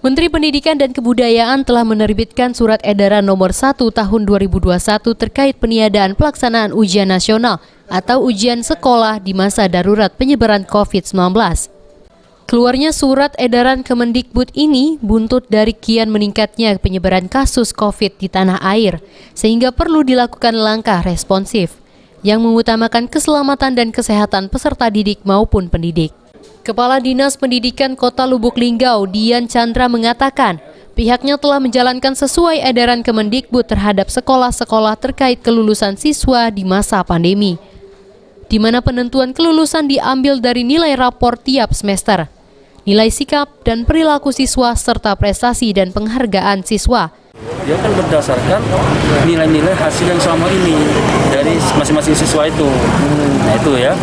Menteri Pendidikan dan Kebudayaan telah menerbitkan Surat Edaran Nomor 1 Tahun 2021 terkait peniadaan pelaksanaan ujian nasional atau ujian sekolah di masa darurat penyebaran COVID-19. Keluarnya Surat Edaran Kemendikbud ini buntut dari kian meningkatnya penyebaran kasus COVID di tanah air, sehingga perlu dilakukan langkah responsif yang mengutamakan keselamatan dan kesehatan peserta didik maupun pendidik. Kepala Dinas Pendidikan Kota Lubuk Linggau, Dian Chandra mengatakan, pihaknya telah menjalankan sesuai edaran Kemendikbud terhadap sekolah-sekolah terkait kelulusan siswa di masa pandemi, di mana penentuan kelulusan diambil dari nilai rapor tiap semester, nilai sikap dan perilaku siswa, serta prestasi dan penghargaan siswa. Dia kan berdasarkan nilai-nilai hasil yang selama ini dari masing-masing siswa itu. Nah itu ya.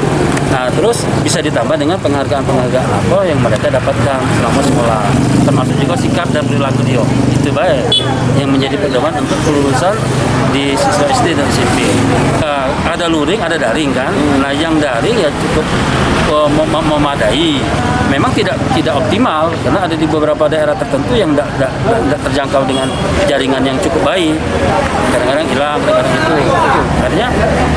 Nah terus bisa ditambah dengan penghargaan-penghargaan apa yang mereka dapatkan selama sekolah. Termasuk juga sikap dan perilaku dia. Itu baik yang menjadi pedoman untuk kelulusan di siswa SD dan SMP. Ada luring, ada daring kan. Nah yang daring ya cukup memadai. Memang tidak optimal karena ada di beberapa daerah tertentu yang tidak terjangkau dengan jaringan yang cukup baik. Kadang-kadang hilang, kadang-kadang itu. Artinya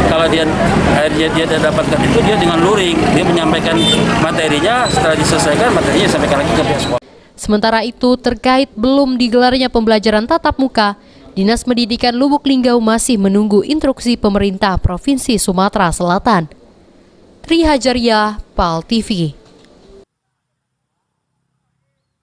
kalau dia dapatkan itu, dia dengan luring, dia menyampaikan materinya, setelah diselesaikan materinya sampaikan lagi ke pihak sekolah. Sementara itu, terkait belum digelarnya pembelajaran tatap muka, Dinas Pendidikan Lubuk Linggau masih menunggu instruksi pemerintah Provinsi Sumatera Selatan. Tri Hajaria, PAL TV.